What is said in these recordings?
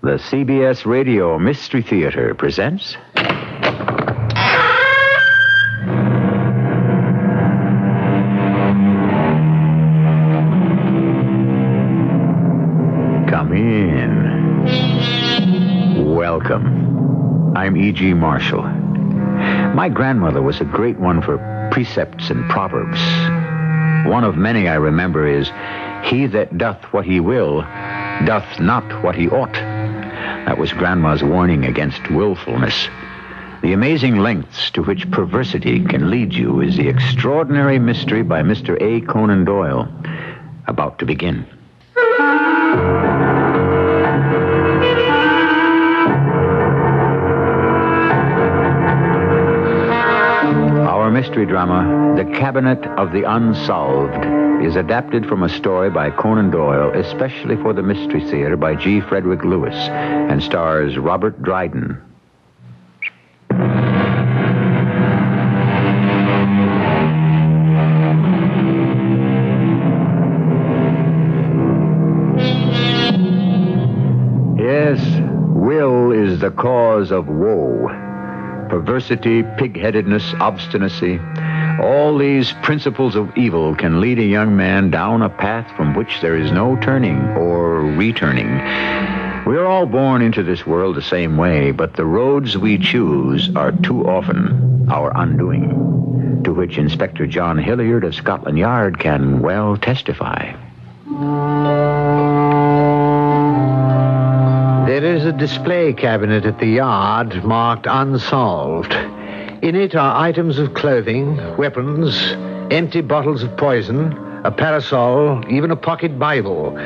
The CBS Radio Mystery Theater presents... Come in. Welcome. I'm E.G. Marshall. My grandmother was a great one for precepts and proverbs. One of many I remember is, "He that doth what he will, doth not what he ought." That was Grandma's warning against willfulness. The amazing lengths to which perversity can lead you is the extraordinary mystery by Mr. A. Conan Doyle. About to begin. Our mystery drama, The Cabinet of the Unsolved, is adapted from a story by Conan Doyle, especially for the Mystery Theater by G. Frederick Lewis, and stars Robert Dryden. Yes, will is the cause of woe. Perversity, pig-headedness, obstinacy, all these principles of evil can lead a young man down a path from which there is no turning or returning. We are all born into this world the same way, but the roads we choose are too often our undoing, to which Inspector John Hilliard of Scotland Yard can well testify. There is a display cabinet at the yard marked Unsolved. In it are items of clothing, weapons, empty bottles of poison, a parasol, even a pocket Bible.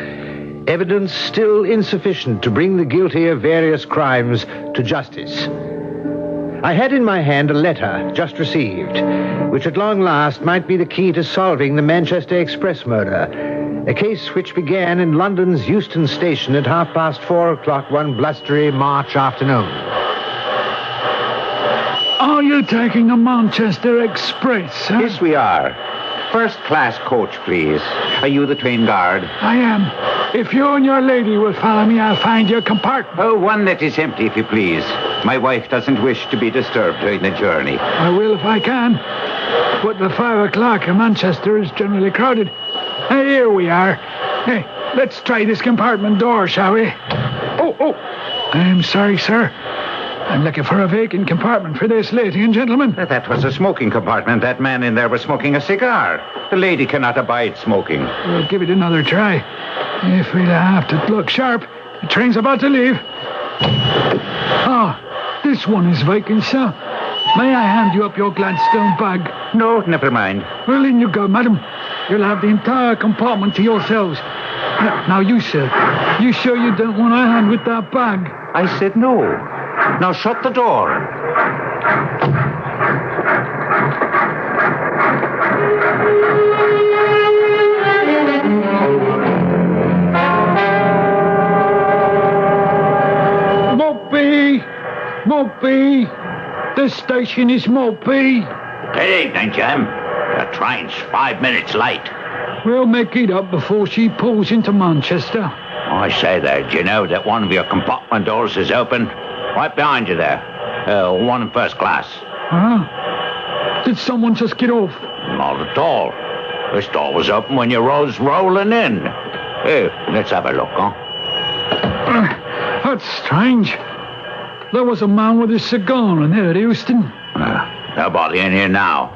Evidence still insufficient to bring the guilty of various crimes to justice. I had in my hand a letter just received, which at long last might be the key to solving the Manchester Express murder. A case which began in London's Euston Station at 4:30 one blustery March afternoon. Are you taking the Manchester Express, sir? Yes, we are. First class coach, please. Are you the train guard? I am. If you and your lady will follow me, I'll find your compartment. Oh, one that is empty, if you please. My wife doesn't wish to be disturbed during the journey. I will if I can. But the 5 o'clock in Manchester is generally crowded. Hey, here we are. Hey, let's try this compartment door, shall we? Oh. I'm sorry, sir. I'm looking for a vacant compartment for this lady and gentleman. That was a smoking compartment. That man in there was smoking a cigar. The lady cannot abide smoking. We'll give it another try. If we'll have to look sharp, the train's about to leave. This one is vacant, sir. May I hand you up your Gladstone bag? No, never mind. Well, in you go, madam. You'll have the entire compartment to yourselves. Now, you, sir. You sure you don't want a hand with that bag? I said no. Now shut the door. Mopey! The station is Mopey. Good evening, Jim. The train's 5 minutes late. We'll make it up before she pulls into Manchester. I say there, do you know that one of your compartment doors is open? Right behind you there. One in first class. Huh? Did someone just get off? Not at all. This door was open when you rose rolling in. Here, let's have a look, huh? That's strange. There was a man with a cigar in there at Euston. Nobody in here now.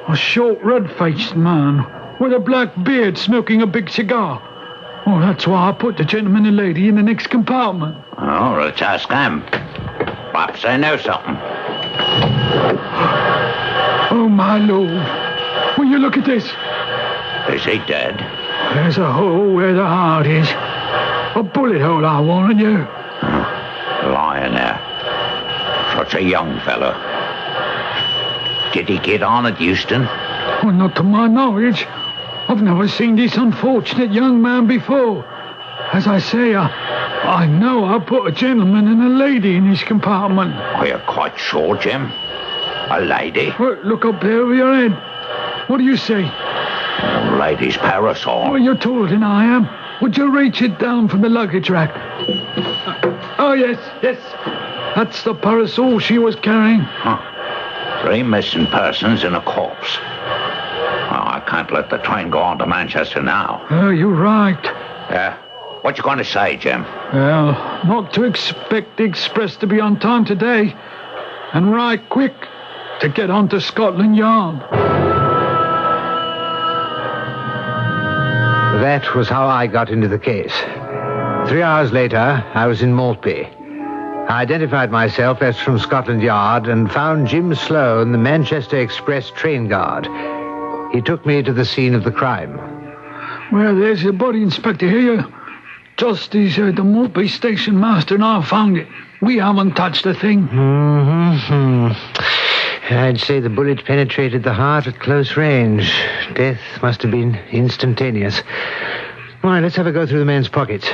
A short, red-faced man with a black beard smoking a big cigar. Oh, that's why I put the gentleman and lady in the next compartment. Oh, let's ask them. Perhaps they know something. Oh, my Lord. Will you look at this? Is he dead? There's a hole where the heart is. A bullet hole, I warn you. Lying there. Such a young fellow. Did he get on at Euston? Well, not to my knowledge. I've never seen this unfortunate young man before. As I say, I know I put a gentleman and a lady in his compartment. Are you quite sure, Jim? A lady? Well, look up there over your head. What do you see? A lady's parasol. Well, you're taller than I am. would you reach it down from the luggage rack? Oh, yes. That's the parasol she was carrying. Huh. 3 missing persons and a corpse. Oh, I can't let the train go on to Manchester now. Oh, you're right. Yeah? What you going to say, Jim? Well, not to expect the express to be on time today. And right quick to get on to Scotland Yard. That was how I got into the case. 3 hours later, I was in Maltby. I identified myself as from Scotland Yard and found Jim Sloan, the Manchester Express train guard. He took me to the scene of the crime. Well, there's a body, Inspector, here. Just as the Maltby station master and I found it. We haven't touched a thing. I'd say the bullet penetrated the heart at close range. Death must have been instantaneous. All right, let's have a go through the man's pockets.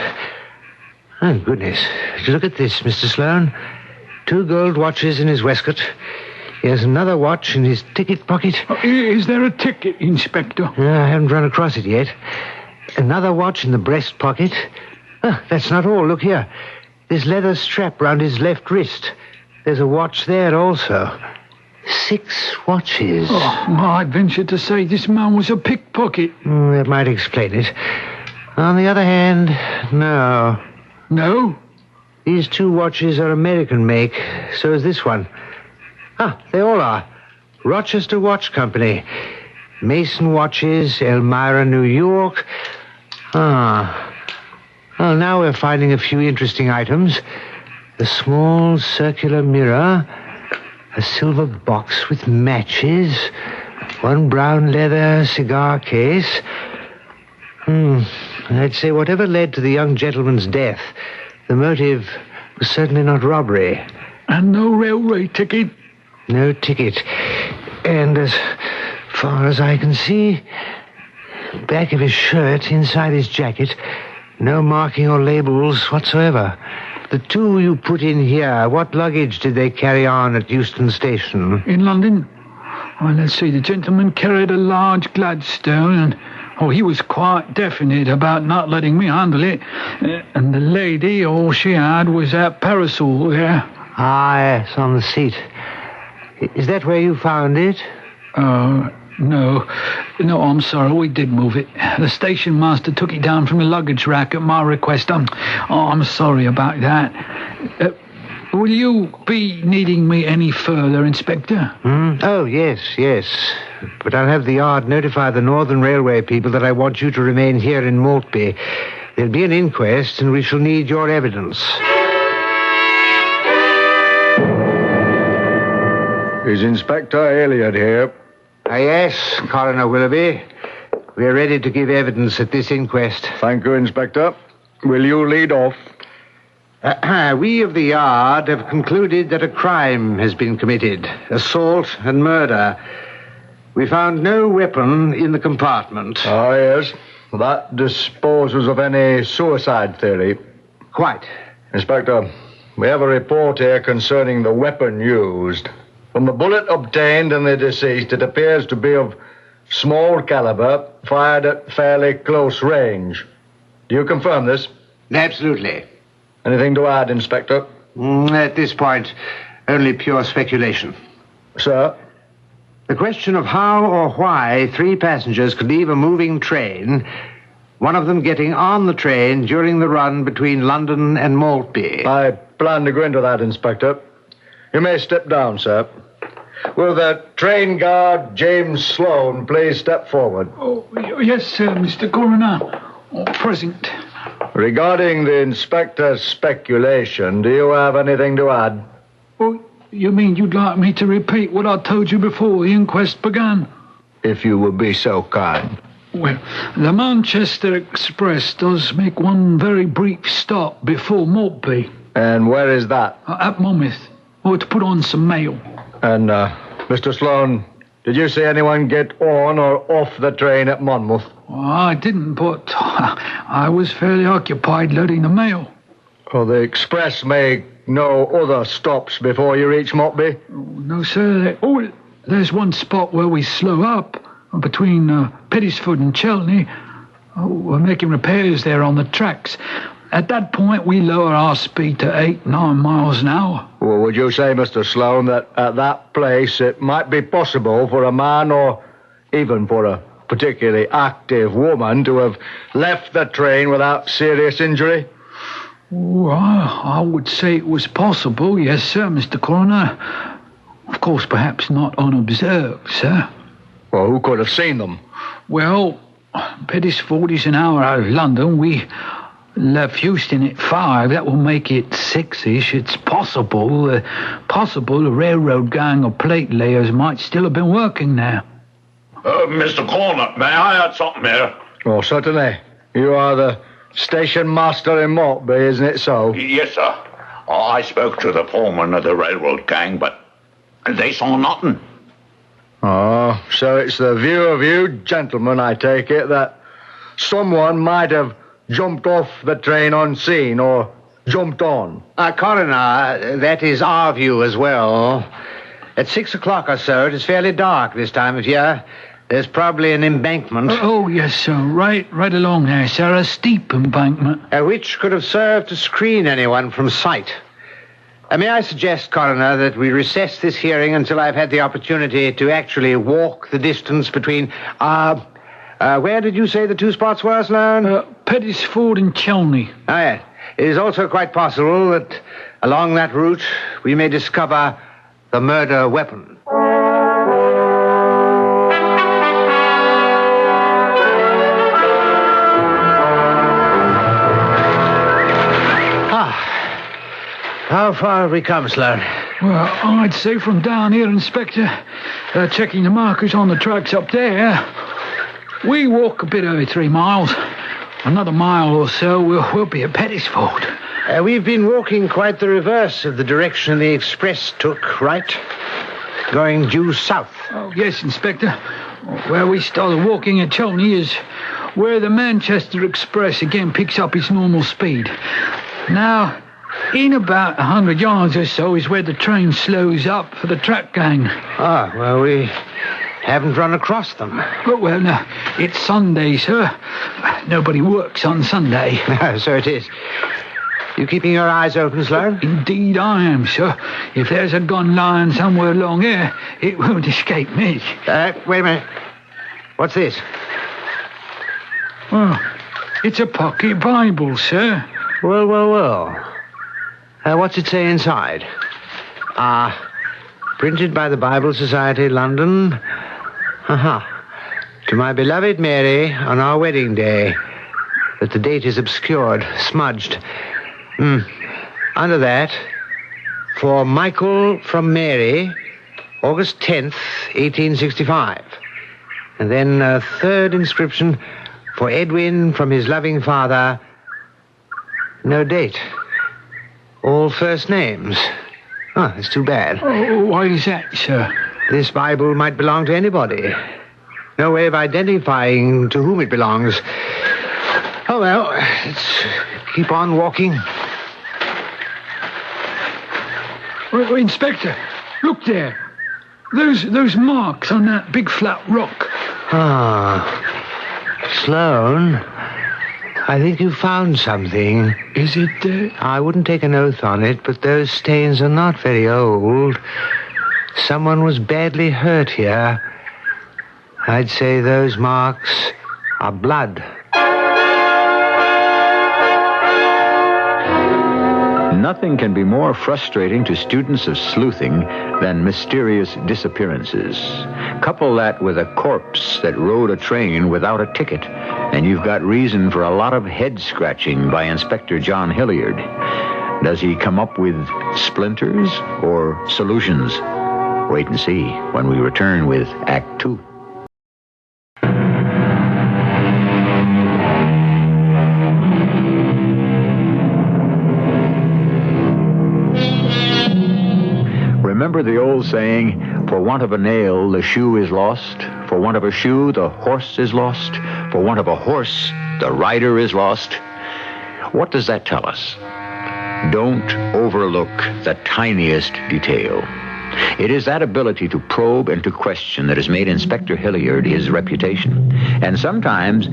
Oh, goodness. Look at this, Mr. Sloan. 2 gold watches in his waistcoat. Here's another watch in his ticket pocket. Is there a ticket, Inspector? I haven't run across it yet. Another watch in the breast pocket. Oh, that's not all. Look here. This leather strap round his left wrist. There's a watch there also. 6 watches. Oh, I'd venture to say this man was a pickpocket. That might explain it. On the other hand, no. No? These 2 watches are American make. So is this one. They all are. Rochester Watch Company. Mason Watches, Elmira, New York. Well, now we're finding a few interesting items. A small circular mirror, a silver box with matches, 1 brown leather cigar case. I'd say whatever led to the young gentleman's death, the motive was certainly not robbery. And no railway ticket? No ticket. And as far as I can see, back of his shirt, inside his jacket, no marking or labels whatsoever. The 2 you put in here, what luggage did they carry on at Euston Station? In London? Well, let's see. The gentleman carried a large Gladstone, and he was quite definite about not letting me handle it. And the lady, all she had was that parasol there. Yes, on the seat. Is that where you found it? No, I'm sorry. We did move it. The station master took it down from the luggage rack at my request. I'm sorry about that. Will you be needing me any further, Inspector? Oh, yes. But I'll have the yard notify the Northern Railway people that I want you to remain here in Maltby. There'll be an inquest, and we shall need your evidence. Is Inspector Elliot here? Yes, Coroner Willoughby. We're ready to give evidence at this inquest. Thank you, Inspector. Will you lead off? We of the yard have concluded that a crime has been committed. Assault and murder. We found no weapon in the compartment. Yes. That disposes of any suicide theory. Quite. Inspector, we have a report here concerning the weapon used. From the bullet obtained in the deceased, it appears to be of small caliber, fired at fairly close range. Do you confirm this? Absolutely. Anything to add, Inspector? At this point, only pure speculation. Sir? The question of how or why 3 passengers could leave a moving train, one of them getting on the train during the run between London and Maltby. I plan to go into that, Inspector. You may step down, sir. Will the train guard, James Sloan, please step forward? Yes, sir, Mr. Coroner. Present. Regarding the inspector's speculation, do you have anything to add? You mean you'd like me to repeat what I told you before the inquest began? If you would be so kind. Well, the Manchester Express does make one very brief stop before Maltby. And where is that? At Monmouth. To put on some mail. And, Mr. Sloan, did you see anyone get on or off the train at Monmouth? I didn't, but I was fairly occupied loading the mail. The express make no other stops before you reach Maltby? No, sir. There's one spot where we slow up, between Pettysford and Chelteney. Oh, we're making repairs there on the tracks. At that point, we lower our speed to 8-9 miles an hour. Well, would you say, Mr. Sloan, that at that place it might be possible for a man or even for a particularly active woman to have left the train without serious injury? Oh, I would say it was possible, yes, sir, Mr. Coroner. Of course, perhaps not unobserved, sir. Well, who could have seen them? Well, Pettisford is an hour out of London. We left Houston at 5. That will make it 6-ish. It's possible the railroad gang of plate layers might still have been working there. Mr. Corner, may I add something here? Oh, certainly. You are the station master in Maltby, isn't it so? Yes, sir. I spoke to the foreman of the railroad gang, but they saw nothing. Oh, so it's the view of you gentlemen, I take it, that someone might have jumped off the train unseen or jumped on. Coroner, that is our view as well. At 6 o'clock or so, it is fairly dark this time of year. There's probably an embankment. Oh, yes, sir. Right along there, sir. A steep embankment. Which could have served to screen anyone from sight. May I suggest, Coroner, that we recess this hearing until I've had the opportunity to actually walk the distance between... where did you say the two spots were, Sloan? Pettisford and Chelney. Oh, yes. It is also quite possible that along that route we may discover the murder weapon. How far have we come, Sloan? Well, I'd say from down here, Inspector, checking the markers on the tracks up there, we walk a bit over 3 miles. Another mile or so, we'll be at Pettisford. We've been walking quite the reverse of the direction the express took, right? Going due south. Oh, yes, Inspector. Where we started walking at Chelney is where the Manchester Express again picks up its normal speed. Now, in about 100 yards or so is where the train slows up for the track gang. Ah, well, we haven't run across them. Oh, well, no, it's Sunday, sir. Nobody works on Sunday. So it is. You keeping your eyes open, Sloan? Indeed I am, sir. If there's a gun lying somewhere along here, it won't escape me. Wait a minute. What's this? Oh, it's a pocket Bible, sir. Well. What's it say inside? Printed by the Bible Society, London. To my beloved Mary on our wedding day. But the date is obscured, smudged. Under that, for Michael from Mary, August 10th, 1865. And then a third inscription, for Edwin from his loving father. No date. All first names. Oh, that's too bad. Oh, why is that, sir? This Bible might belong to anybody. No way of identifying to whom it belongs. Oh, well, let's keep on walking. Oh, Inspector, look there. Those marks on that big flat rock. Sloan, I think you found something. Is it, I wouldn't take an oath on it, but those stains are not very old. Someone was badly hurt here. I'd say those marks are blood. Nothing can be more frustrating to students of sleuthing than mysterious disappearances. Couple that with a corpse that rode a train without a ticket, and you've got reason for a lot of head scratching by Inspector John Hilliard. Does he come up with splinters or solutions? Wait and see when we return with Act 2. Remember the old saying, for want of a nail, the shoe is lost. For want of a shoe, the horse is lost. For want of a horse, the rider is lost. What does that tell us? Don't overlook the tiniest detail. It is that ability to probe and to question that has made Inspector Hilliard his reputation. And sometimes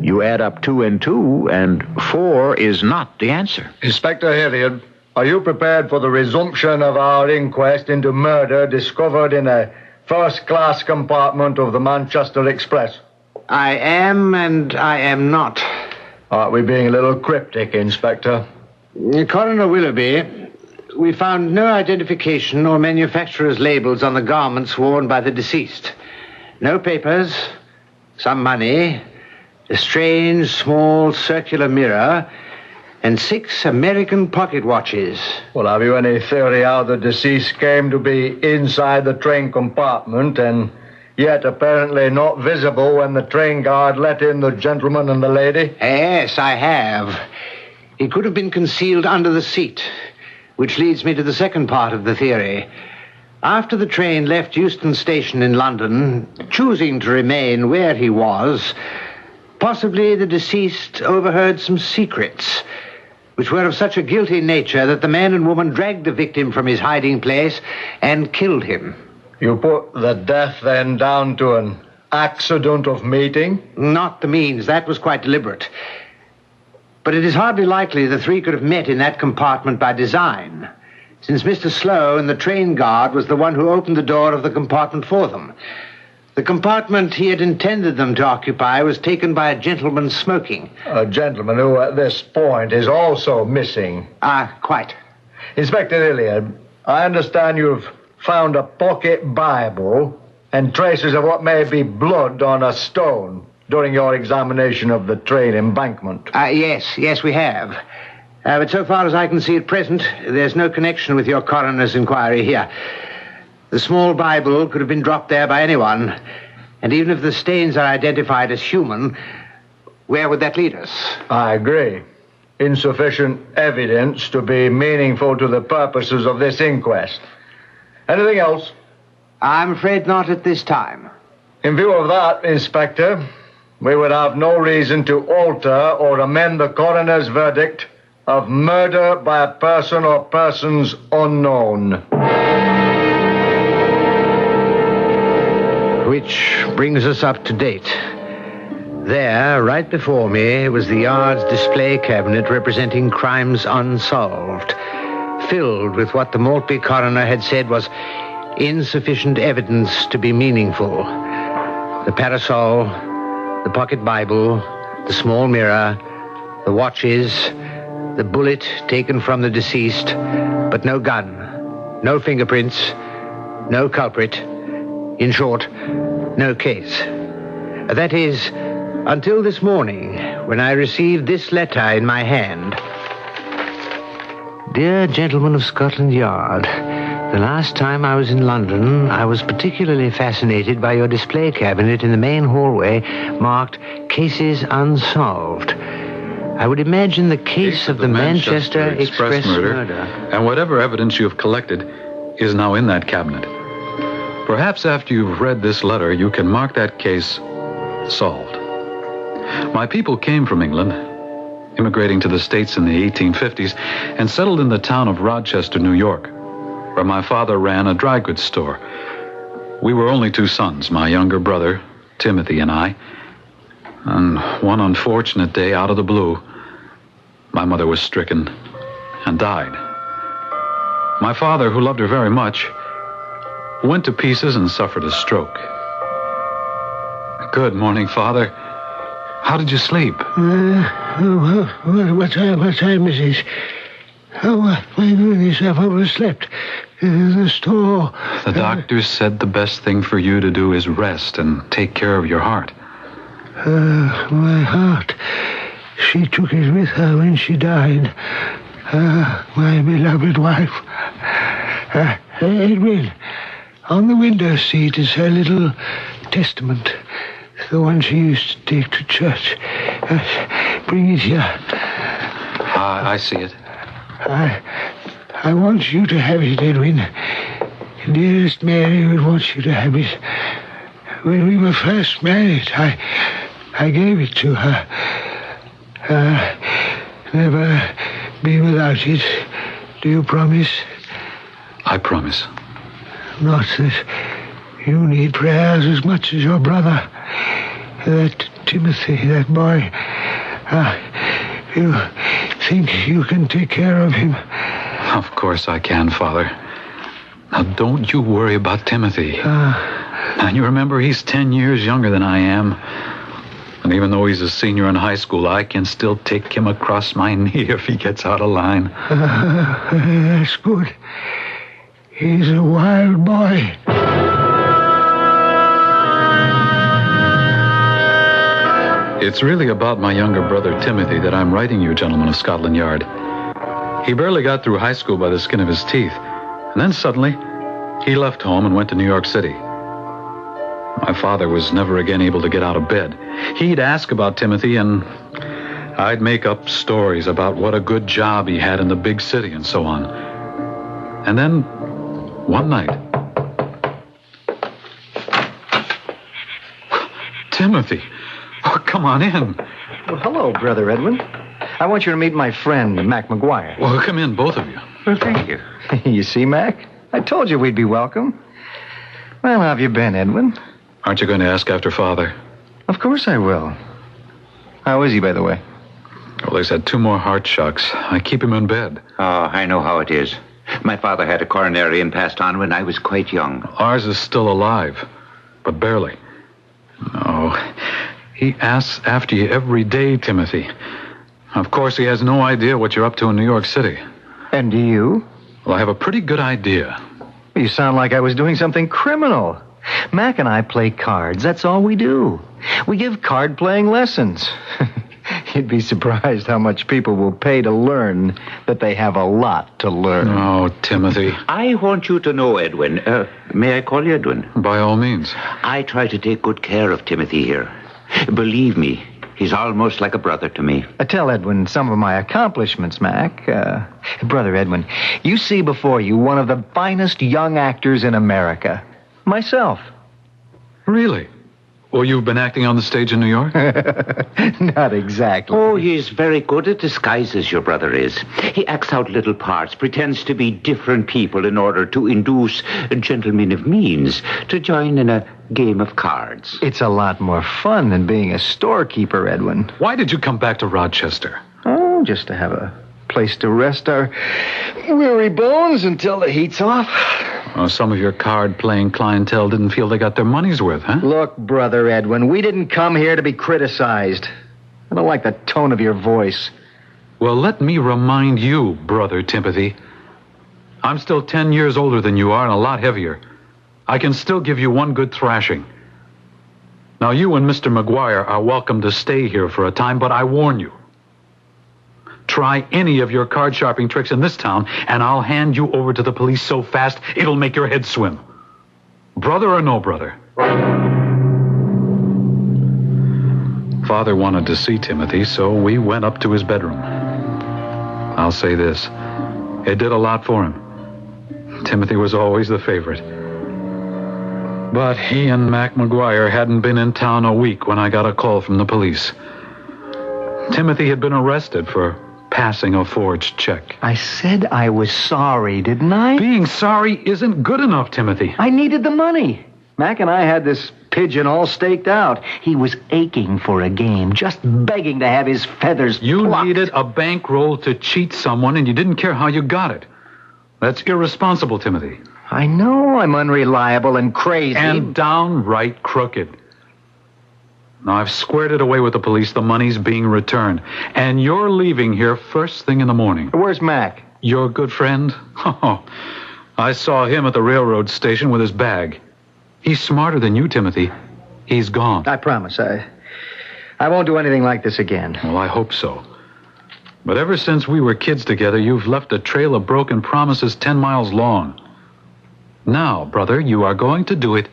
You add up 2 and 2, and 4 is not the answer. Inspector Hilliard, are you prepared for the resumption of our inquest into murder discovered in a first-class compartment of the Manchester Express? I am and I am not. Aren't we being a little cryptic, Inspector? Coroner Willoughby, we found no identification or manufacturer's labels on the garments worn by the deceased. No papers, some money, a strange small circular mirror, and 6 American pocket watches. Well, have you any theory how the deceased came to be inside the train compartment and yet apparently not visible when the train guard let in the gentleman and the lady? Yes, I have. He could have been concealed under the seat, which leads me to the second part of the theory. After the train left Euston Station in London, choosing to remain where he was, possibly the deceased overheard some secrets, which were of such a guilty nature that the man and woman dragged the victim from his hiding place and killed him. You put the death then down to an accident of meeting? Not the means. That was quite deliberate. But it is hardly likely the 3 could have met in that compartment by design, since Mr. Slow and the train guard was the one who opened the door of the compartment for them. The compartment he had intended them to occupy was taken by a gentleman smoking. A gentleman who, at this point, is also missing. Quite. Inspector Hilliard, I understand you've found a pocket Bible and traces of what may be blood on a stone during your examination of the train embankment. Yes, we have. But so far as I can see at present, there's no connection with your coroner's inquiry here. The small Bible could have been dropped there by anyone, and even if the stains are identified as human, where would that lead us? I agree. Insufficient evidence to be meaningful to the purposes of this inquest. Anything else? I'm afraid not at this time. In view of that, Inspector, we would have no reason to alter or amend the coroner's verdict of murder by a person or persons unknown. Which brings us up to date. There, right before me, was the yard's display cabinet representing crimes unsolved, filled with what the Maltby coroner had said was insufficient evidence to be meaningful. The parasol, the pocket Bible, the small mirror, the watches, the bullet taken from the deceased, but no gun, no fingerprints, no culprit. In short, no case. That is, until this morning, when I received this letter in my hand. Dear gentlemen of Scotland Yard, the last time I was in London, I was particularly fascinated by your display cabinet in the main hallway marked Cases Unsolved. I would imagine the case of the Manchester Express murder. And whatever evidence you have collected is now in that cabinet. Perhaps after you've read this letter, you can mark that case solved. My people came from England, immigrating to the States in the 1850s, and settled in the town of Rochester, New York, where my father ran a dry goods store. We were only 2 sons, my younger brother, Timothy, and I. And one unfortunate day, out of the blue, my mother was stricken and died. My father, who loved her very much, went to pieces and suffered a stroke. Good morning, Father. How did you sleep? What time is it? Oh, my goodness, I've overslept. The store. The doctor said the best thing for you to do is rest and take care of your heart. My heart. She took it with her when she died. My beloved wife. Edwin, on the window seat is her little testament. The one she used to take to church. Bring it here. I see it. I want you to have it, Edwin. Dearest Mary would want you to have it. When we were first married, I gave it to her. Never be without it. Do you promise? I promise. Not that you need prayers as much as your brother. That Timothy, that boy. You think you can take care of him? Of course I can, Father. Now, don't you worry about Timothy. And you remember, he's 10 years younger than I am. And even though he's a senior in high school, I can still take him across my knee if he gets out of line. That's good. He's a wild boy. It's really about my younger brother, Timothy, that I'm writing you, gentlemen of Scotland Yard. He barely got through high school by the skin of his teeth. And then suddenly, he left home and went to New York City. My father was never again able to get out of bed. He'd ask about Timothy, and I'd make up stories about what a good job he had in the big city and so on. And then, one night... Timothy! Oh, come on in. Well, hello, Brother Edwin. I want you to meet my friend, Mac McGuire. Well, come in, both of you. Well, thank you. You see, Mac? I told you we'd be welcome. Well, how have you been, Edwin? Aren't you going to ask after Father? Of course I will. How is he, by the way? Well, he's had 2 more heart shocks. I keep him in bed. Oh, I know how it is. My father had a coronary and passed on when I was quite young. Ours is still alive, but barely. No, he asks after you every day, Timothy. Of course, he has no idea what you're up to in New York City. And do you? Well, I have a pretty good idea. You sound like I was doing something criminal. Mac and I play cards. That's all we do. We give card-playing lessons. You'd be surprised how much people will pay to learn that they have a lot to learn. Oh, Timothy. I want you to know, Edwin. May I call you Edwin? By all means. I try to take good care of Timothy here. Believe me, he's almost like a brother to me. Tell Edwin some of my accomplishments, Mac. Brother Edwin, you see before you one of the finest young actors in America. Myself. Really? Well, you've been acting on the stage in New York? Not exactly. Oh, he's very good at disguises, your brother is. He acts out little parts, pretends to be different people in order to induce gentlemen of means to join in a game of cards. It's a lot more fun than being a storekeeper, Edwin. Why did you come back to Rochester? Oh, just to have a place to rest our weary bones until the heat's off. Well, some of your card-playing clientele didn't feel they got their money's worth, huh? Look, Brother Edwin, we didn't come here to be criticized. I don't like the tone of your voice. Well, let me remind you, Brother Timothy. I'm still 10 years older than you are and a lot heavier. I can still give you one good thrashing. Now, you and Mr. McGuire are welcome to stay here for a time, but I warn you. Try any of your card sharping tricks in this town, and I'll hand you over to the police so fast it'll make your head swim. Brother or no brother? Father wanted to see Timothy, so we went up to his bedroom. I'll say this. It did a lot for him. Timothy was always the favorite. But he and Mac McGuire hadn't been in town a week when I got a call from the police. Timothy had been arrested for passing a forged check. I said I was sorry, didn't I? Being sorry isn't good enough, Timothy. I needed the money. Mac and I had this pigeon all staked out. He was aching for a game, just begging to have his feathers plucked. You needed a bankroll to cheat someone, and you didn't care how you got it. That's irresponsible, Timothy. I know I'm unreliable and crazy. And downright crooked. Now, I've squared it away with the police. The money's being returned. And you're leaving here first thing in the morning. Where's Mac? Your good friend? Oh, I saw him at the railroad station with his bag. He's smarter than you, Timothy. He's gone. I promise. I won't do anything like this again. Well, I hope so. But ever since we were kids together, you've left a trail of broken promises 10 miles long. Now, brother, you are going to do it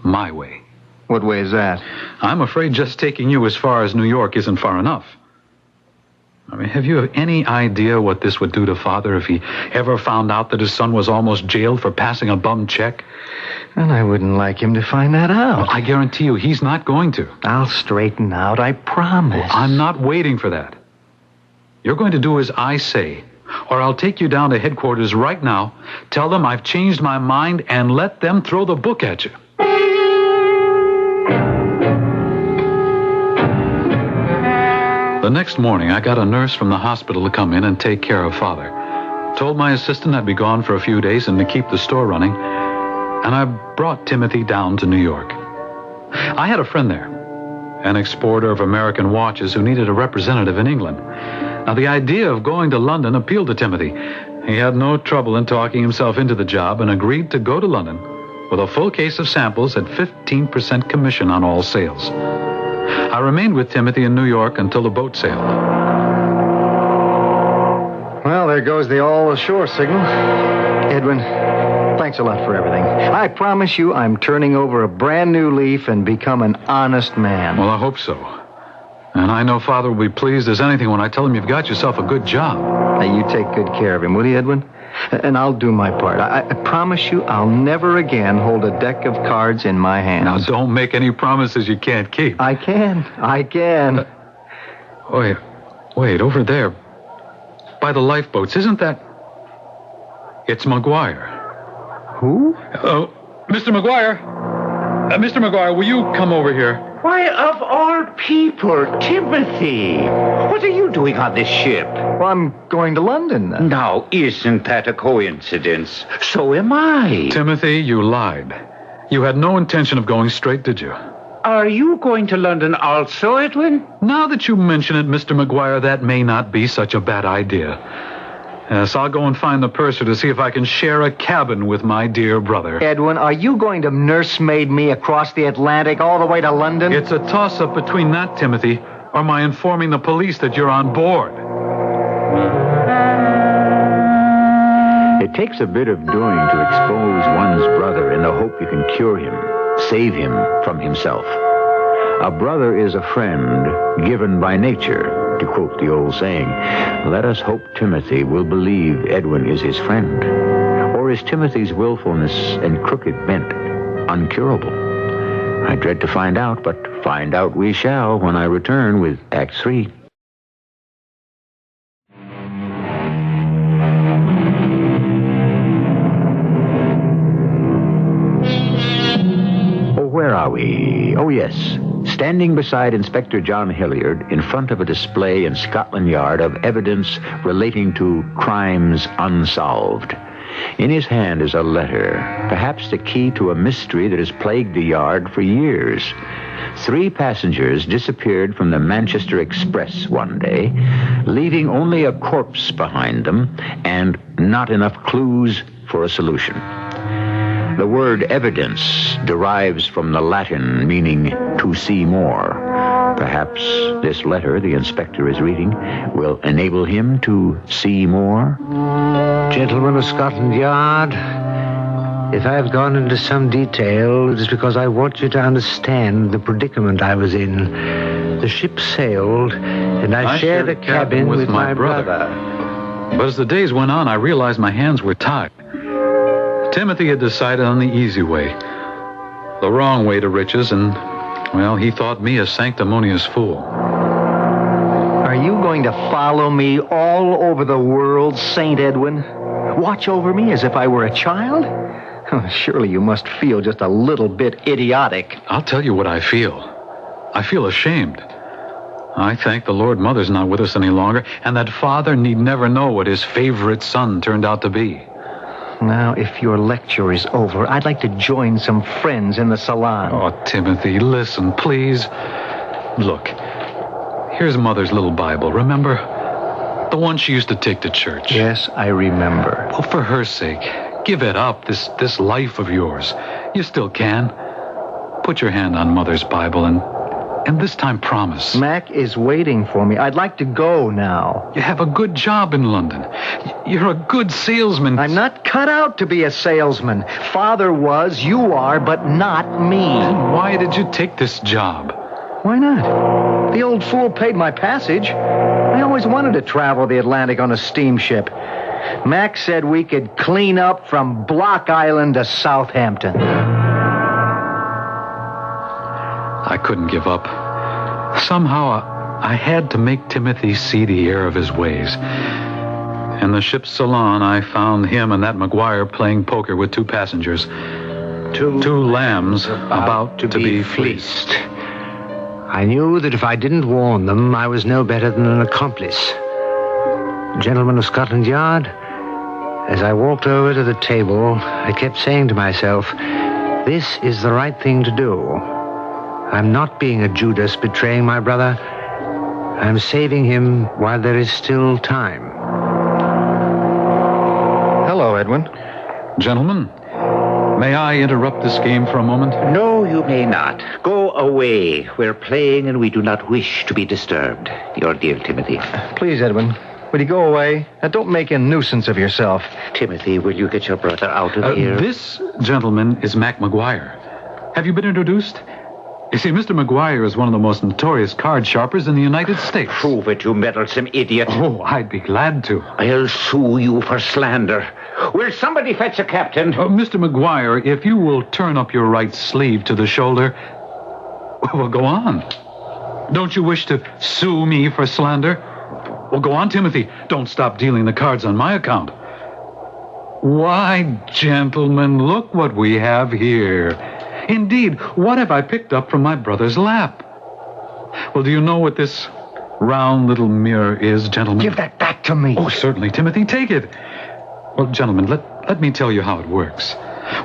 my way. What way is that? I'm afraid just taking you as far as New York isn't far enough. I mean, have you any idea what this would do to Father if he ever found out that his son was almost jailed for passing a bum check? And I wouldn't like him to find that out. Well, I guarantee you he's not going to. I'll straighten out, I promise. Well, I'm not waiting for that. You're going to do as I say, or I'll take you down to headquarters right now, tell them I've changed my mind, and let them throw the book at you. The next morning, I got a nurse from the hospital to come in and take care of Father. Told my assistant I'd be gone for a few days and to keep the store running, and I brought Timothy down to New York. I had a friend there, an exporter of American watches who needed a representative in England. Now, the idea of going to London appealed to Timothy. He had no trouble in talking himself into the job and agreed to go to London with a full case of samples at 15% commission on all sales. I remained with Timothy in New York until the boat sailed. Well, there goes the all-ashore signal. Edwin, thanks a lot for everything. I promise you I'm turning over a brand new leaf and become an honest man. Well, I hope so. And I know Father will be pleased as anything when I tell him you've got yourself a good job. Now, you take good care of him, will you, Edwin? And I'll do my part. I promise you I'll never again hold a deck of cards in my hands. Now, don't make any promises you can't keep. I can. Wait, over there, by the lifeboats, isn't that... It's McGuire. Who? Mr. McGuire. Mr. McGuire, will you come over here? Why, of all people, Timothy, what are you doing on this ship? Well, I'm going to London. Now, isn't that a coincidence? So am I. Timothy, you lied. You had no intention of going straight, did you? Are you going to London also, Edwin? Now that you mention it, Mr. McGuire, that may not be such a bad idea. Yes, I'll go and find the purser to see if I can share a cabin with my dear brother. Edwin, are you going to nursemaid me across the Atlantic all the way to London? It's a toss-up between that, Timothy, or my informing the police that you're on board. It takes a bit of doing to expose one's brother in the hope you can cure him, save him from himself. A brother is a friend given by nature, to quote the old saying. Let us hope Timothy will believe Edwin is his friend. Or is Timothy's willfulness and crooked bent uncurable? I dread to find out, but find out we shall when I return with Act 3. Where are we? Oh, yes. Standing beside Inspector John Hilliard in front of a display in Scotland Yard of evidence relating to crimes unsolved. In his hand is a letter, perhaps the key to a mystery that has plagued the yard for years. 3 passengers disappeared from the Manchester Express one day, leaving only a corpse behind them and not enough clues for a solution. The word evidence derives from the Latin meaning to see more. Perhaps this letter the inspector is reading will enable him to see more. Gentlemen of Scotland Yard, if I have gone into some detail, it is because I want you to understand the predicament I was in. The ship sailed, and I shared a cabin with my brother. But as the days went on, I realized my hands were tied. Timothy had decided on the easy way, the wrong way to riches, and, well, he thought me a sanctimonious fool. Are you going to follow me all over the world, St. Edwin? Watch over me as if I were a child? Surely you must feel just a little bit idiotic. I'll tell you what I feel. I feel ashamed. I thank the Lord Mother's not with us any longer, and that Father need never know what his favorite son turned out to be. Now, if your lecture is over, I'd like to join some friends in the salon. Oh, Timothy, listen, please. Look, here's Mother's little Bible, remember? The one she used to take to church. Yes, I remember. Oh, for her sake, give it up, this life of yours. You still can. Put your hand on Mother's Bible and this time promise. Mac is waiting for me. I'd like to go now. You have a good job in London. You're a good salesman. I'm not cut out to be a salesman. Father was, you are, but not me. Then why did you take this job? Why not? The old fool paid my passage. I always wanted to travel the Atlantic on a steamship. Mac said we could clean up from Block Island to Southampton. I couldn't give up. Somehow, I had to make Timothy see the error of his ways. In the ship's salon, I found him and that McGuire playing poker with 2 passengers. Two lambs about to be fleeced. I knew that if I didn't warn them, I was no better than an accomplice. Gentlemen of Scotland Yard, as I walked over to the table, I kept saying to myself, this is the right thing to do. I'm not being a Judas betraying my brother. I'm saving him while there is still time. Hello, Edwin. Gentlemen, may I interrupt this game for a moment? No, you may not. Go away. We're playing and we do not wish to be disturbed. Your dear Timothy. Please, Edwin, will you go away? Don't make a nuisance of yourself. Timothy, will you get your brother out of here? This gentleman is Mac McGuire. Have you been introduced? You see, Mr. McGuire is one of the most notorious card sharpers in the United States. Prove it, you meddlesome idiot. Oh, I'd be glad to. I'll sue you for slander. Will somebody fetch a captain? Mr. McGuire, if you will turn up your right sleeve to the shoulder, well, go on. Don't you wish to sue me for slander? Well, go on, Timothy. Don't stop dealing the cards on my account. Why, gentlemen, look what we have here. Indeed, what have I picked up from my brother's lap? Well, do you know what this round little mirror is, gentlemen? Give that back to me. Oh, certainly, Timothy. Take it. Well, gentlemen, let me tell you how it works.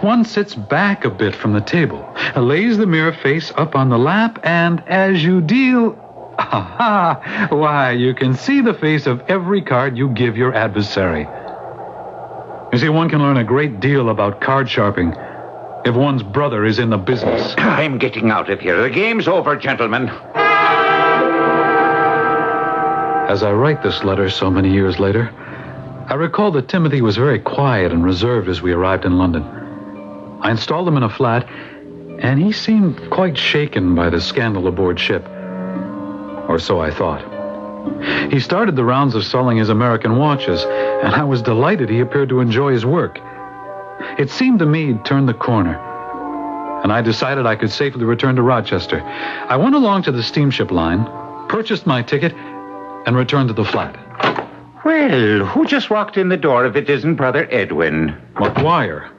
One sits back a bit from the table, lays the mirror face up on the lap, and as you deal... why, you can see the face of every card you give your adversary. You see, one can learn a great deal about card sharping if one's brother is in the business. I'm getting out of here. The game's over, gentlemen. As I write this letter so many years later, I recall that Timothy was very quiet and reserved as we arrived in London. I installed him in a flat, and he seemed quite shaken by the scandal aboard ship. Or so I thought. He started the rounds of selling his American watches, and I was delighted he appeared to enjoy his work. It seemed to me he'd turned the corner, and I decided I could safely return to Rochester. I went along to the steamship line, purchased my ticket, and returned to the flat. Well, who just walked in the door if it isn't Brother Edwin? McGuire,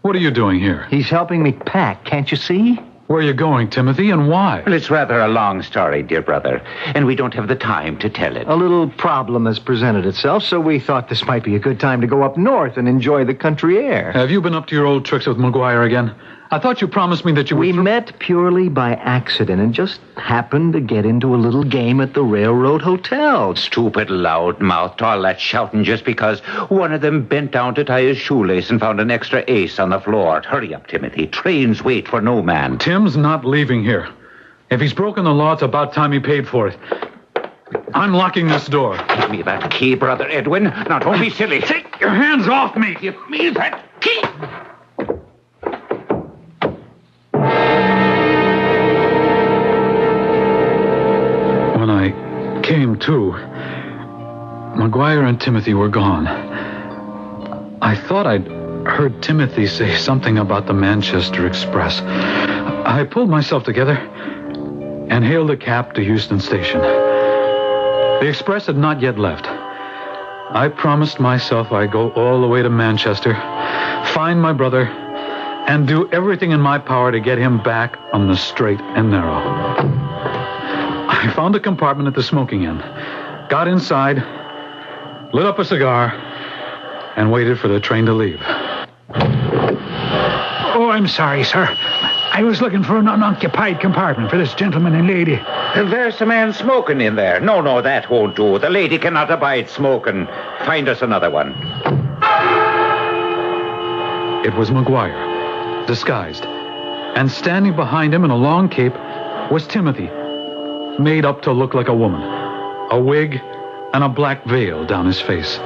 what are you doing here? He's helping me pack, can't you see? Where are you going, Timothy, and why? Well, it's rather a long story, dear brother, and we don't have the time to tell it. A little problem has presented itself, so we thought this might be a good time to go up north and enjoy the country air. Have you been up to your old tricks with McGuire again? I thought you promised me that you would... We met purely by accident and just happened to get into a little game at the Railroad Hotel. Stupid loudmouth, all that shouting just because one of them bent down to tie his shoelace and found an extra ace on the floor. Hurry up, Timothy. Trains wait for no man. Tim's not leaving here. If he's broken the law, it's about time he paid for it. I'm locking this door. Give me that key, Brother Edwin. Now, don't be silly. Take your hands off me! Give me that key! When I came to, McGuire and Timothy were gone. I thought I'd heard Timothy say something about the Manchester Express. I pulled myself together and hailed a cab to Euston Station. The express had not yet left. I promised myself I'd go all the way to Manchester, find my brother, and do everything in my power to get him back on the straight and narrow. I found a compartment at the smoking end, got inside, lit up a cigar, and waited for the train to leave. Oh, I'm sorry, sir. I was looking for an unoccupied compartment for this gentleman and lady. There's a man smoking in there. No, that won't do. The lady cannot abide smoking. Find us another one. It was McGuire, disguised. And standing behind him in a long cape was Timothy, made up to look like a woman. A wig and a black veil down his face.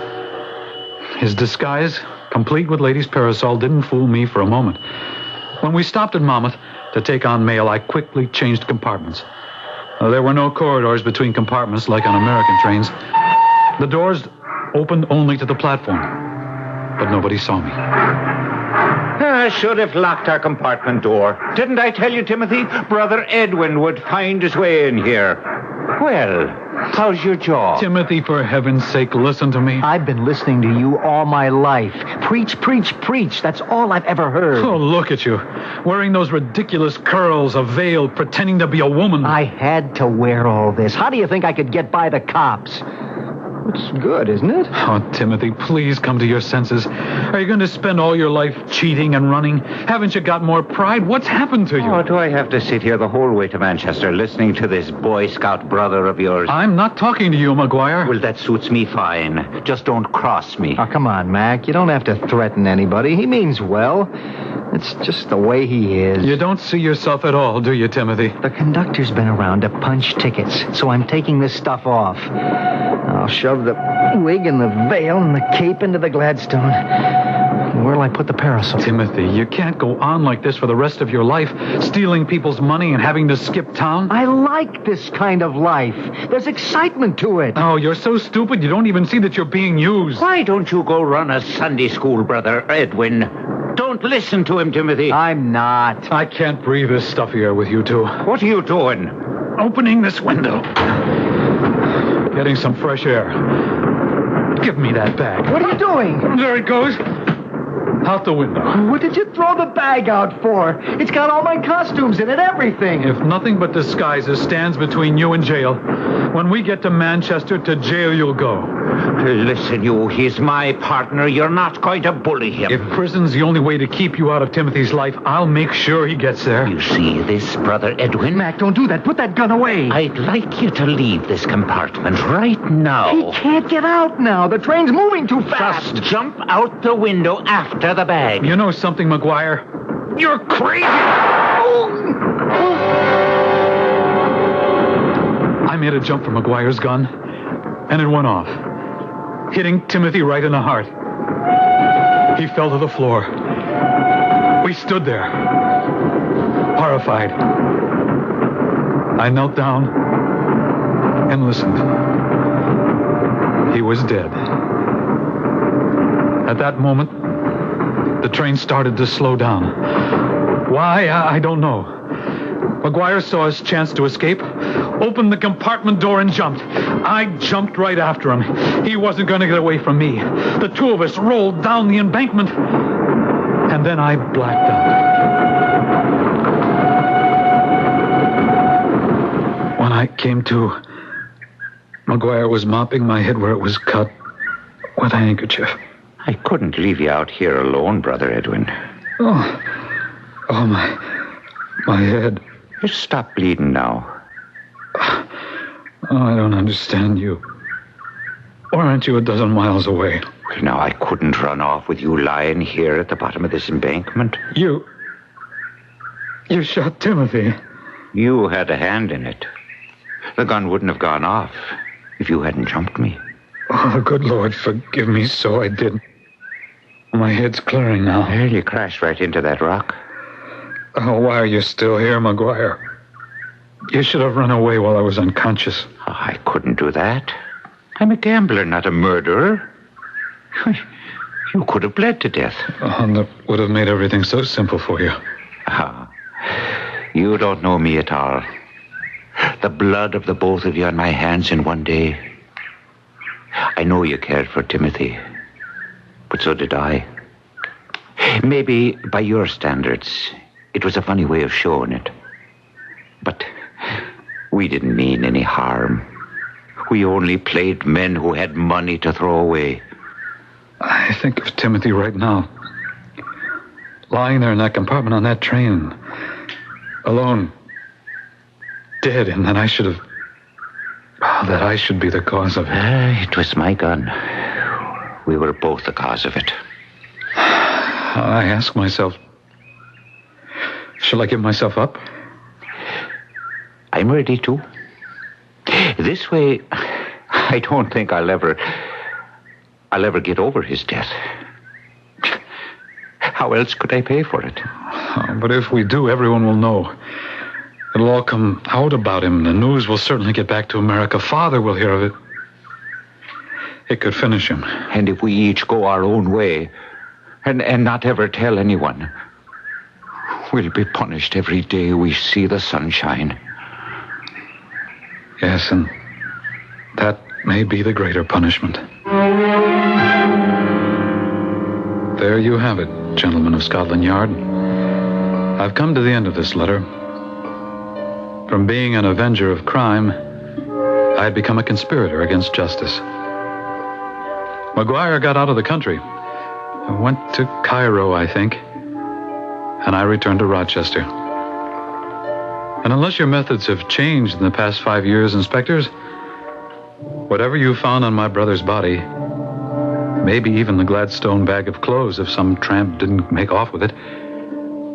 His disguise, complete with lady's parasol, didn't fool me for a moment. When we stopped at Monmouth to take on mail, I quickly changed compartments. There were no corridors between compartments like on American trains. The doors opened only to the platform, but nobody saw me. I should have locked our compartment door. Didn't I tell you, Timothy? Brother Edwin would find his way in here. Well, how's your jaw? Timothy, for heaven's sake, listen to me. I've been listening to you all my life. Preach, preach, preach. That's all I've ever heard. Oh, look at you. Wearing those ridiculous curls, a veil, pretending to be a woman. I had to wear all this. How do you think I could get by the cops? It's good, isn't it? Oh, Timothy, please come to your senses. Are you going to spend all your life cheating and running? Haven't you got more pride? What's happened to you? Oh, do I have to sit here the whole way to Manchester listening to this Boy Scout brother of yours? I'm not talking to you, McGuire. Well, that suits me fine. Just don't cross me. Oh, come on, Mac. You don't have to threaten anybody. He means well. It's just the way he is. You don't see yourself at all, do you, Timothy? The conductor's been around to punch tickets, so I'm taking this stuff off. I'll shove the wig and the veil and the cape into the Gladstone. Where'll I put the parasol? Timothy, you can't go on like this for the rest of your life, stealing people's money and having to skip town. I like this kind of life. There's excitement to it. Oh, you're so stupid you don't even see that you're being used. Why don't you go run a Sunday school, Brother Edwin? Don't listen to him, Timothy. I'm not. I can't breathe this stuffy air with you two. What are you doing? Opening this window. Getting some fresh air. Give me that bag. What are you doing? There it goes. Out the window. What did you throw the bag out for? It's got all my costumes in it, everything. If nothing but disguises stands between you and jail, when we get to Manchester, to jail you'll go. Listen, you, he's my partner. You're not going to bully him. If prison's the only way to keep you out of Timothy's life, I'll make sure he gets there. You see this, Brother Edwin? Mac, don't do that. Put that gun away. I'd like you to leave this compartment right now. He can't get out now. The train's moving too fast. Just jump out the window after the bag. You know something, McGuire? You're crazy! I made a jump for McGuire's gun, and it went off, hitting Timothy right in the heart. He fell to the floor. We stood there, horrified. I knelt down and listened. He was dead. At that moment, the train started to slow down. Why? I don't know. McGuire saw his chance to escape, opened the compartment door and jumped. I jumped right after him. He wasn't going to get away from me. The two of us rolled down the embankment, and then I blacked out. When I came to, McGuire was mopping my head where it was cut with a handkerchief. I couldn't leave you out here alone, Brother Edwin. Oh, my head. Just stop bleeding now. Oh, I don't understand you. Or aren't you a dozen miles away? Well, now, I couldn't run off with you lying here at the bottom of this embankment. You shot Timothy. You had a hand in it. The gun wouldn't have gone off if you hadn't jumped me. Oh, good Lord, forgive me, so I did. My head's clearing now. Well, you crashed right into that rock. Oh, why are you still here, McGuire? You should have run away while I was unconscious. Oh, I couldn't do that. I'm a gambler, not a murderer. You could have bled to death. Oh, that would have made everything so simple for you. Ah, you don't know me at all. The blood of the both of you on my hands in one day. I know you cared for Timothy, but so did I. Maybe by your standards, it was a funny way of showing it. But we didn't mean any harm. We only played men who had money to throw away. I think of Timothy right now. Lying there in that compartment on that train. Alone. Dead, and that I should have... that I should be the cause of it. It was my gun. We were both the cause of it. I ask myself, shall I give myself up? I'm ready to. This way, I don't think I'll ever get over his death. How else could I pay for it? But if we do, everyone will know. It'll all come out about him. The news will certainly get back to America. Father will hear of it. It could finish him. And if we each go our own way and not ever tell anyone, we'll be punished every day we see the sunshine. Yes, and that may be the greater punishment. There you have it, gentlemen of Scotland Yard. I've come to the end of this letter. From being an avenger of crime, I had become a conspirator against justice. McGuire got out of the country. I went to Cairo, I think, and I returned to Rochester. And unless your methods have changed in the past 5 years, inspectors, whatever you found on my brother's body, maybe even the Gladstone bag of clothes if some tramp didn't make off with it,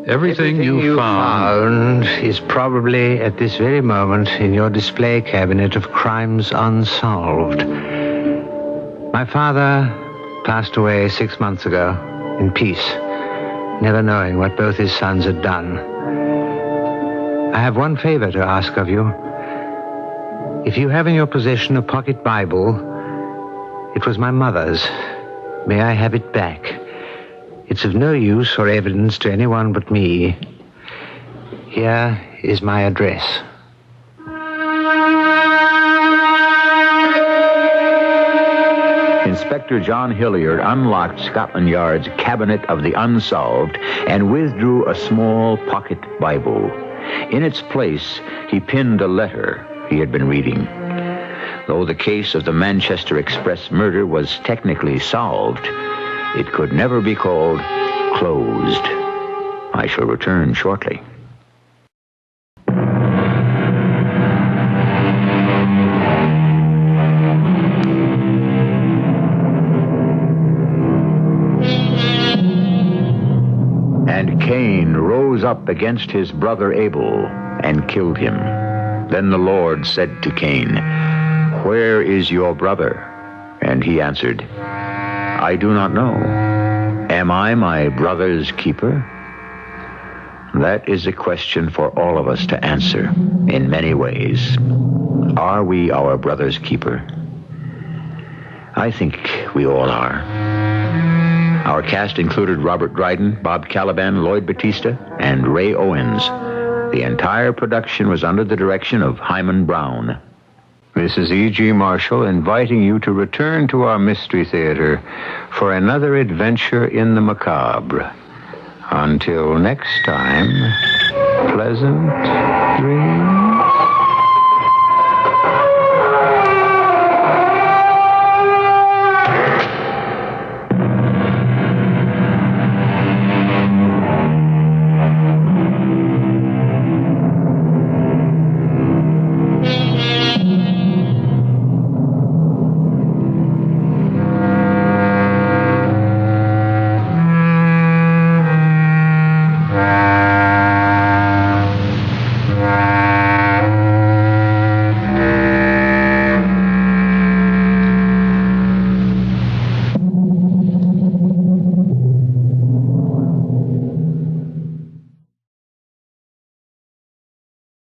everything you found is probably at this very moment in your display cabinet of crimes unsolved. My father passed away 6 months ago in peace, never knowing what both his sons had done. I have one favor to ask of you. If you have in your possession a pocket Bible, it was my mother's. May I have it back? It's of no use or evidence to anyone but me. Here is my address. Inspector John Hilliard unlocked Scotland Yard's cabinet of the unsolved and withdrew a small pocket Bible. In its place, he pinned a letter he had been reading. Though the case of the Manchester Express murder was technically solved, it could never be called closed. I shall return shortly. And Cain rose up against his brother Abel and killed him. Then the Lord said to Cain, "Where is your brother?" And he answered, "I do not know. Am I my brother's keeper?" That is a question for all of us to answer in many ways. Are we our brother's keeper? I think we all are. Our cast included Robert Dryden, Bob Caliban, Lloyd Battista, and Ray Owens. The entire production was under the direction of Hyman Brown. This is E.G. Marshall inviting you to return to our Mystery Theater for another adventure in the macabre. Until next time, pleasant dreams.